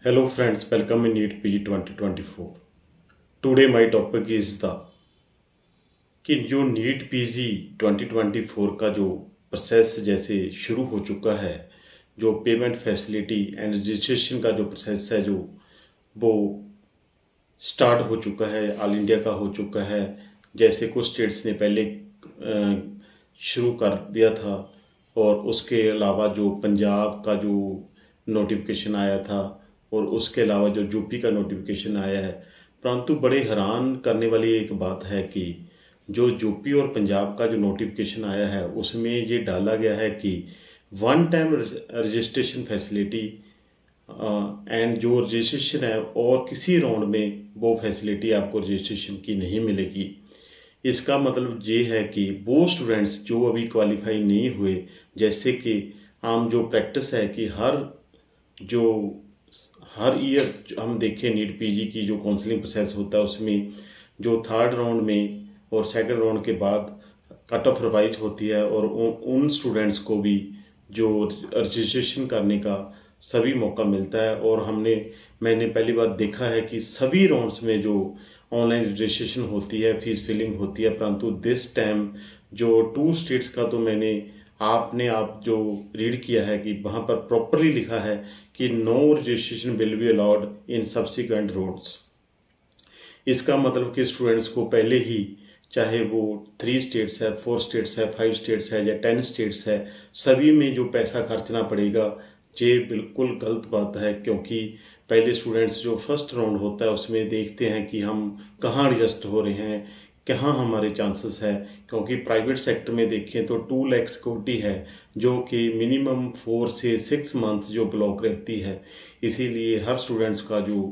Hello friends, welcome in NEET PG 2024. Today my topic is कि जो NEET PG 2024 का जो प्रोसेस जैसे शुरू हो चुका है, जो पेमेंट फैसिलिटी एंड रजिस्ट्रेशन का जो प्रोसेस है जो वो स्टार्ट हो चुका है, ऑल इंडिया का हो चुका है। जैसे कुछ स्टेट्स ने पहले शुरू कर दिया था और उसके अलावा जो पंजाब का जो नोटिफिकेशन आया था और उसके अलावा जो यूपी का नोटिफिकेशन आया है। परंतु बड़े हैरान करने वाली एक बात है कि जो यूपी और पंजाब का जो नोटिफिकेशन आया है उसमें ये डाला गया है कि one time registration facility and जो रजिस्ट्रेशन है और किसी राउंड में वो फैसिलिटी आपको रजिस्ट्रेशन की नहीं मिलेगी। इसका मतलब ये है कि वो स्टूडेंट्स जो अभी क्वालिफाई नहीं हुए, जैसे कि आम जो प्रैक्टिस है कि हर ईयर हम देखें नीट पीजी की जो काउंसलिंग प्रोसेस होता है उसमें जो थर्ड राउंड में और सेकंड राउंड के बाद कट ऑफ रिवाइज होती है और उन स्टूडेंट्स को भी जो रजिस्ट्रेशन करने का सभी मौका मिलता है। और मैंने पहली बार देखा है कि सभी राउंड्स में जो ऑनलाइन रजिस्ट्रेशन होती है, फीस फिलिंग होती है। परंतु दिस टाइम जो 2 स्टेट्स का तो मैंने आप जो रीड किया है कि वहाँ पर प्रॉपरली लिखा है कि no registration will be allowed in subsequent rounds. इसका मतलब कि स्टूडेंट्स को पहले ही, चाहे वो 3 स्टेट्स है, 4 स्टेट्स है, 5 स्टेट्स है या 10 स्टेट्स है, सभी में जो पैसा खर्चना पड़ेगा, ये बिल्कुल गलत बात है। क्योंकि पहले स्टूडेंट्स जो फर्स्ट राउंड होता है उसमें देखते हैं कि हम कहाँ एडजस्ट हो रहे हैं, कहाँ हमारे चांसेस है। क्योंकि प्राइवेट सेक्टर में देखें तो 2 लाख सिक्योरिटी है जो कि मिनिमम 4 से 6 मंथ जो ब्लॉक रहती है। इसीलिए हर स्टूडेंट्स का जो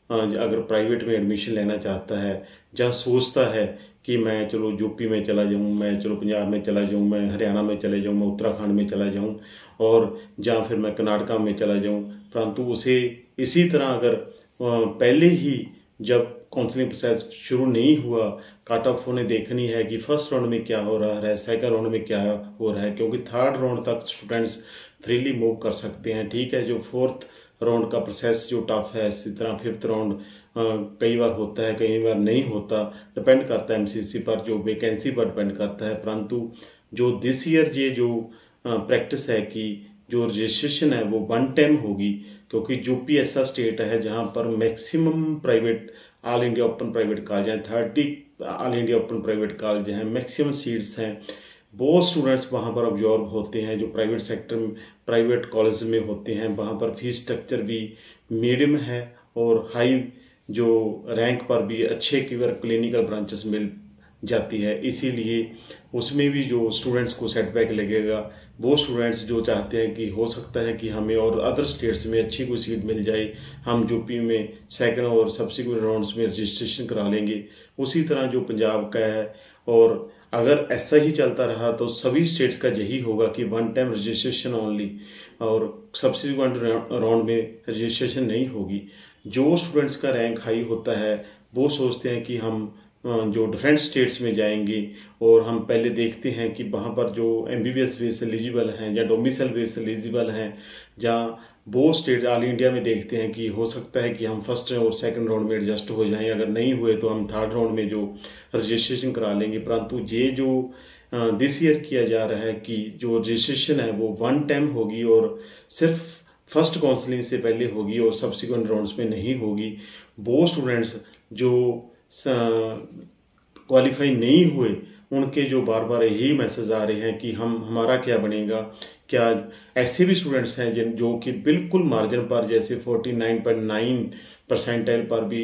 अगर प्राइवेट में एडमिशन लेना चाहता है, जहाँ सोचता है कि मैं चलो यूपी में चला जाऊँ, मैं चलो पंजाब में चला जाऊँ, मैं हरियाणा में चले जाऊँ, मैं उत्तराखंड में चला जाऊँ और जहाँ फिर मैं कर्नाटका में चला जाऊँ। परंतु उसे इसी तरह अगर पहले ही जब काउंसलिंग प्रोसेस शुरू नहीं हुआ, कट ऑफ उन्हें देखनी है कि फर्स्ट राउंड में क्या हो रहा है, सेकंड राउंड में क्या हो रहा है। क्योंकि थर्ड राउंड तक स्टूडेंट्स फ्रीली मूव कर सकते हैं, ठीक है। जो फोर्थ राउंड का प्रोसेस जो टफ है, इसी तरह फिफ्थ राउंड कई बार होता है, कई बार नहीं होता, डिपेंड करता है एमसीसी पर, जो वैकेंसी पर डिपेंड करता है। परंतु जो दिस ईयर ये जो प्रैक्टिस है कि जो रजिस्ट्रेशन है वो 1 टाइम होगी। क्योंकि यूपी ऐसा स्टेट है जहाँ पर maximum private all India open private college हैं, 30 all India open private college हैं, मैक्सिमम सीट्स हैं। बहुत स्टूडेंट्स वहाँ पर ऑब्जॉर्व होते हैं जो प्राइवेट सेक्टर में प्राइवेट कॉलेज में होते हैं। वहाँ पर फीस स्ट्रक्चर भी मीडियम है और हाई जो रैंक पर भी अच्छे क्लिनिकल ब्रांचेस मिल जाती है। इसीलिए उसमें भी जो स्टूडेंट्स को सेटबैक लगेगा, वो स्टूडेंट्स जो चाहते हैं कि हो सकता है कि हमें और अदर स्टेट्स में अच्छी कोई सीट मिल जाए, हम यूपी में सेकंड और सब्सिक्वेंट राउंड्स में रजिस्ट्रेशन करा लेंगे। उसी तरह जो पंजाब का है, और अगर ऐसा ही चलता रहा तो सभी स्टेट्स का यही होगा कि 1 टाइम रजिस्ट्रेशन ओनली और सब्सिक्वेंट राउंड में रजिस्ट्रेशन नहीं होगी। जो स्टूडेंट्स का रैंक हाई होता है वो सोचते हैं कि हम जो डिफरेंट स्टेट्स में जाएंगे और हम पहले देखते हैं कि वहाँ पर जो एमबीबीएस बेस एलिजिबल हैं या डोमिसाइल बेस एलिजिबल हैं, जहाँ वो स्टेट ऑल इंडिया में देखते हैं कि हो सकता है कि हम फर्स्ट और सेकंड राउंड में एडजस्ट हो जाएं, अगर नहीं हुए तो हम थर्ड राउंड में जो रजिस्ट्रेशन करा लेंगे। परंतु ये जो दिस ईयर किया जा रहा है कि जो रजिस्ट्रेशन है वो 1 टाइम होगी और सिर्फ फर्स्ट काउंसलिंग से पहले होगी और सब्सिक्वेंट राउंड्स में नहीं होगी। वो स्टूडेंट्स जो क्वालिफाई नहीं हुए उनके जो बार बार यही मैसेज आ रहे हैं कि हमारा क्या बनेगा। क्या ऐसे भी स्टूडेंट्स हैं जो कि बिल्कुल मार्जिन पर, जैसे 49.9 परसेंटाइल पर भी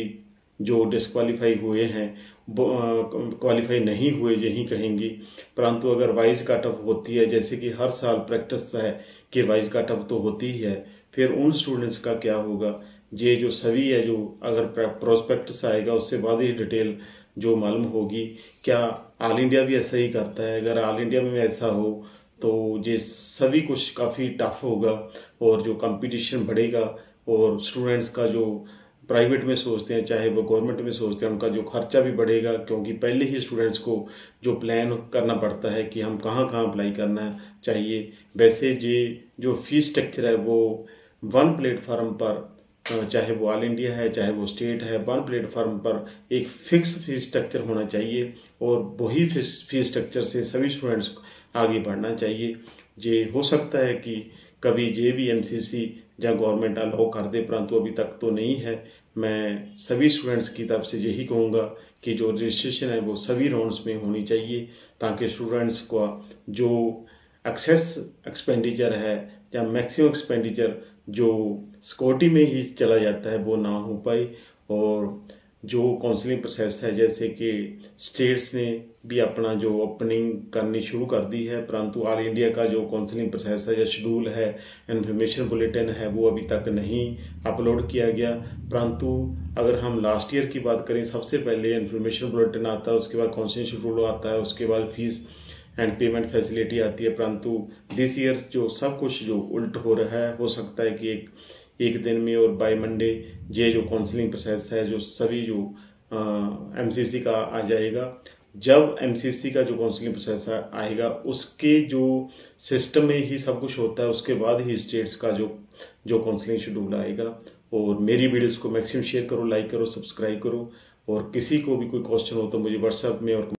जो डिस्क्वालीफाई हुए हैं, क्वालिफाई नहीं हुए यही कहेंगी। परंतु अगर वाइज कट ऑफ होती है, जैसे कि हर साल प्रैक्टिस है कि वाइज कट ऑफ तो होती ही है, फिर उन स्टूडेंट्स का क्या होगा। ये जो सभी है, जो अगर प्रोस्पेक्टस आएगा उससे बाद ही डिटेल जो मालूम होगी। क्या ऑल इंडिया भी ऐसा ही करता है? अगर ऑल इंडिया में ऐसा हो तो ये सभी कुछ काफ़ी टफ होगा और जो कंपटीशन बढ़ेगा और स्टूडेंट्स का जो प्राइवेट में सोचते हैं चाहे वो गवर्नमेंट में सोचते हैं, उनका जो खर्चा भी बढ़ेगा। क्योंकि पहले ही स्टूडेंट्स को जो प्लान करना पड़ता है कि हम कहाँ कहाँ अप्लाई करना चाहिए। वैसे ये जो फीस स्ट्रक्चर है वो 1 प्लेटफार्म पर चाहे वो ऑल इंडिया है चाहे वो स्टेट है, वन प्लेटफॉर्म पर एक फिक्स फीस स्ट्रक्चर होना चाहिए और वही फीस स्ट्रक्चर से सभी स्टूडेंट्स को आगे बढ़ना चाहिए। ये हो सकता है कि कभी ये भी MCC या गवर्नमेंट अलाउ कर दे, परंतु अभी तक तो नहीं है। मैं सभी स्टूडेंट्स की तरफ से यही कहूँगा कि जो रजिस्ट्रेशन है वो सभी राउंड्स में होनी चाहिए, ताकि स्टूडेंट्स को जो एक्सेस एक्सपेंडिचर है या मैक्सिमम एक्सपेंडिचर जो सिक्योरिटी में ही चला जाता है वो ना हो पाए। और जो काउंसलिंग प्रोसेस है, जैसे कि स्टेट्स ने भी अपना जो ओपनिंग करनी शुरू कर दी है, परंतु ऑल इंडिया का जो काउंसलिंग प्रोसेस है या शेड्यूल है, इन्फॉर्मेशन बुलेटिन है, वो अभी तक नहीं अपलोड किया गया। परंतु अगर हम लास्ट ईयर की बात करें, सबसे पहले इन्फॉर्मेशन बुलेटिन आता है, उसके बाद काउंसलिंग शेड्यूल आता है, उसके बाद फीस एंड पेमेंट फैसिलिटी आती है। परंतु दिस ईयर जो सब कुछ जो उल्ट हो रहा है, हो सकता है कि एक दिन में और बाय मंडे ये जो काउंसलिंग प्रोसेस है जो सभी जो MCC का आ जाएगा। जब MCC का जो काउंसलिंग प्रोसेस आएगा उसके जो सिस्टम में ही सब कुछ होता है, उसके बाद ही स्टेट्स का जो काउंसलिंग शेड्यूल आएगा। और मेरी वीडियोस को मैक्सिमम शेयर करो, लाइक करो, सब्सक्राइब करो, और किसी को भी कोई क्वेश्चन हो तो मुझे व्हाट्सएप में और